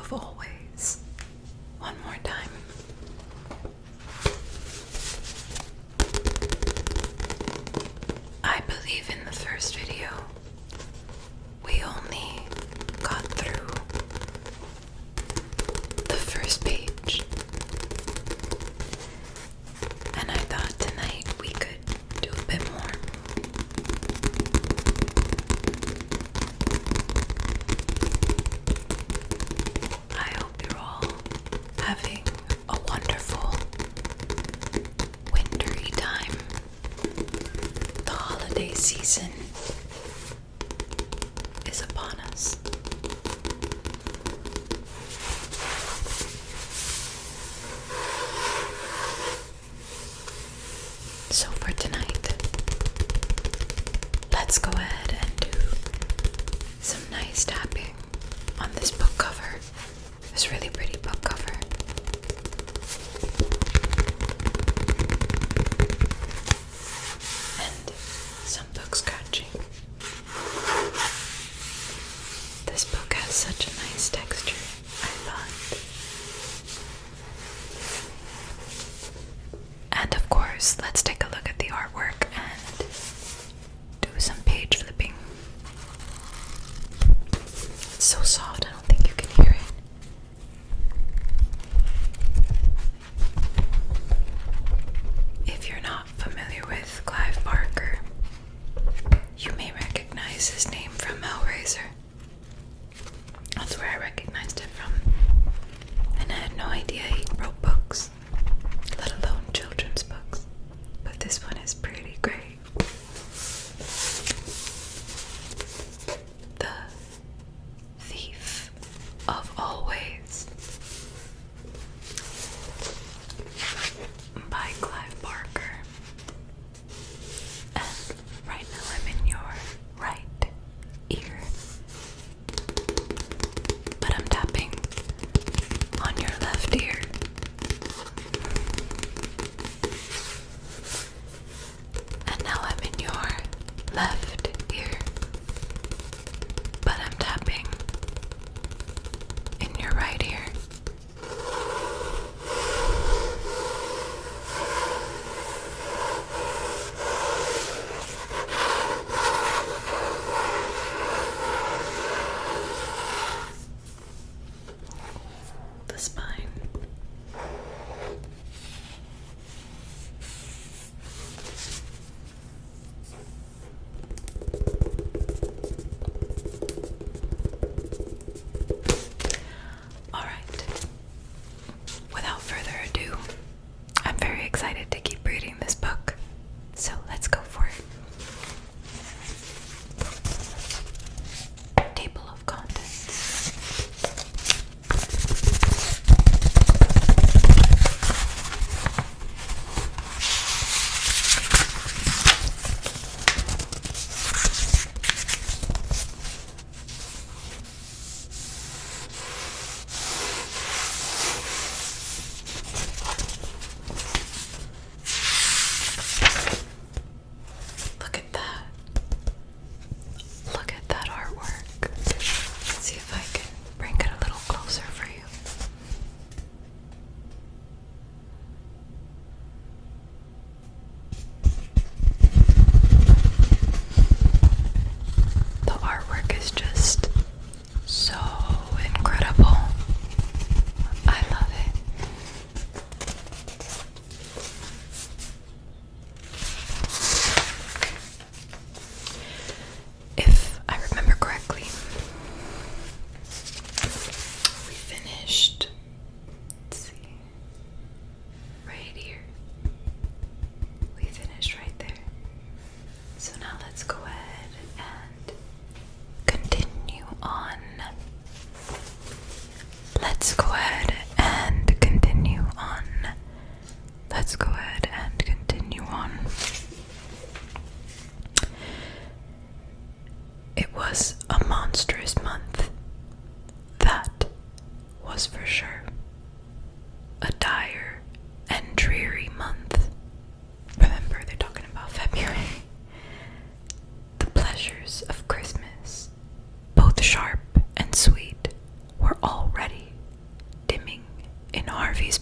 of always. One more time. I believe in the first video, we only got through the first page. And I thought tonight we could do a bit more. I hope you're all having a wonderful wintry time. The holiday season is upon us. So for tonight, let's go ahead and do some nice tapping on this book cover. This really pretty book cover. And some book scratching. This book has such a nice texture, I thought. And of course, let's take a look at the artwork and do some page flipping. It's so soft, I don't think you can hear it. If you're not familiar with Clive Barker, you may recognize his name from Hellraiser. That's where I recognized it from. And I had no idea he wrote books, let alone children's books. But this one is pretty great. The Thief.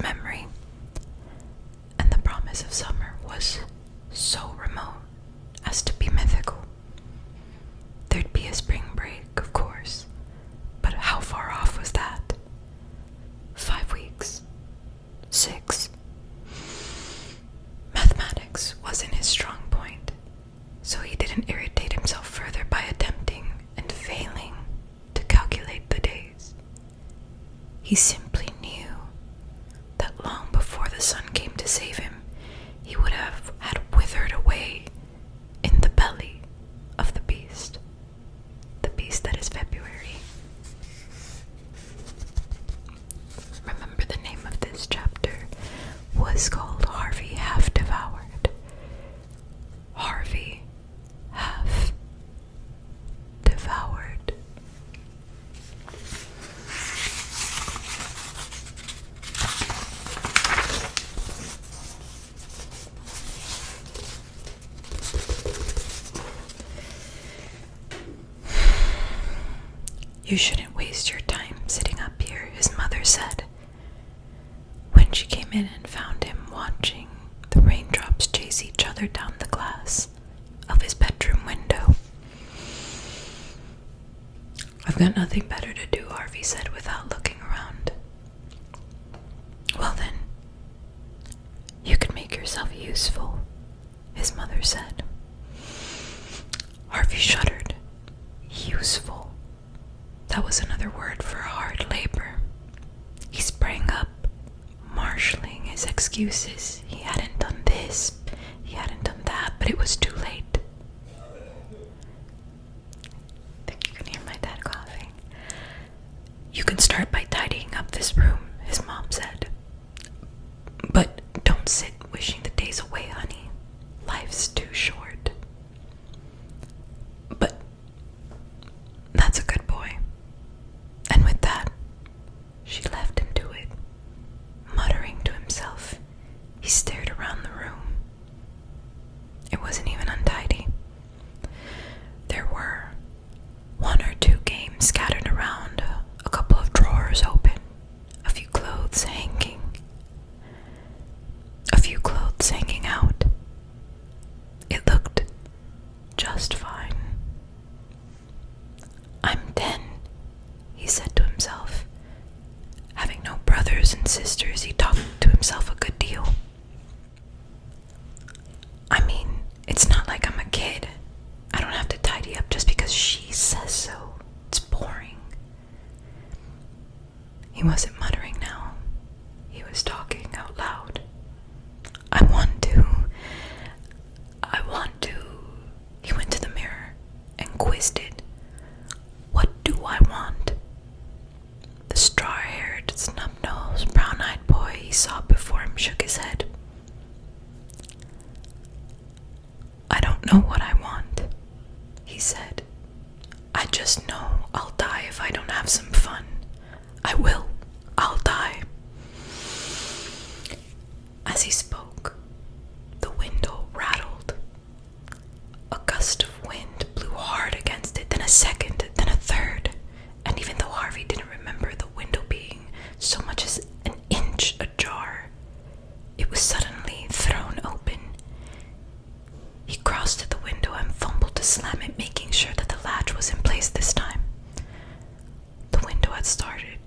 memory, and the promise of summer was so remote as to be mythical. There'd be a spring break, of course, but how far off was that? 5 weeks? 6? Mathematics wasn't his strong point, so he didn't irritate himself further by attempting and failing to calculate the days. He simply knew that long before the sun came to save him, he would have had withered away in the belly of the beast that is February. Remember, the name of this chapter was called Harvey Half Devoured. Harvey Half Devoured. You shouldn't waste your time sitting up here, his mother said, when she came in and found him watching the raindrops chase each other down the glass of his bedroom window. I've got nothing better to do, Harvey said without looking around. Well then, you could make yourself useful, his mother said. Harvey shuddered. Useful. That was another word for hard labor. He sprang up, marshalling his excuses. He hadn't done this, he hadn't done that, but it was too late. I think you can hear my dad coughing. You can start by tidying up this room, his mom said. But don't sit wishing the days away, honey. Life's too short. But that's a good boy. And with that, she left him to it. Muttering to himself, he stared around the room. It wasn't even untidy. There were 1 or 2 games scattered around, a couple of drawers open, a few clothes hanging out. It looked just fine. I'm 10, he said to himself. Having no brothers and sisters, he talked to himself a good deal. I mean, it's not like I'm a kid. I don't have to tidy up just because she says so. It's boring. He wasn't muttering now. He was talking out loud. I want to. He went to the mirror and quizzed it. What do I want? The straw-haired, snub-nosed, brown-eyed boy he saw before him shook his head. I don't know what I want, he said. I just know I'll die if I don't have some fun. I will. I'll die. As he spoke, the window rattled. A gust of wind blew hard against it, then a second, then a third, and even though Harvey didn't remember the window being so much as an inch ajar, it was suddenly thrown open. He crossed to the window and fumbled to slam it, making sure that the latch was in place this time. The window had started,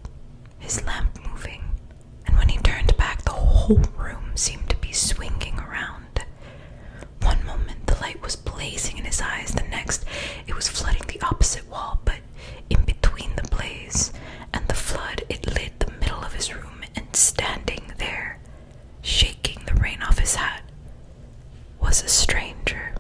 his lamp moving, and when he turned back, the whole room seemed to be swinging around. One moment the light was blazing in his eyes, the next it was flooding the opposite wall, but in between the blaze and the flood it lit the middle of his room, and standing there, shaking the rain off his hat, was a stranger.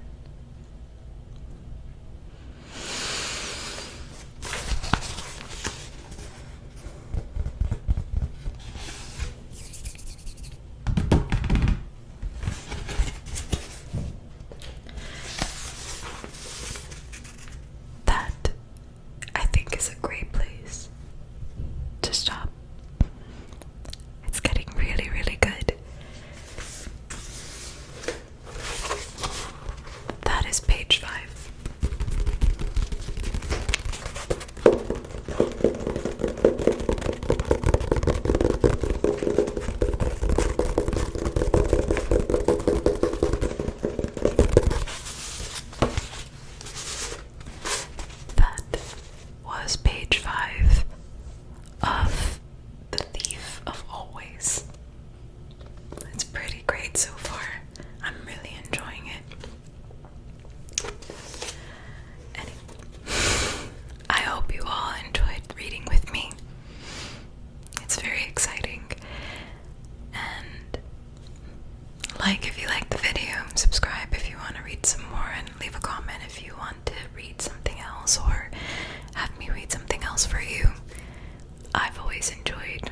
I've always enjoyed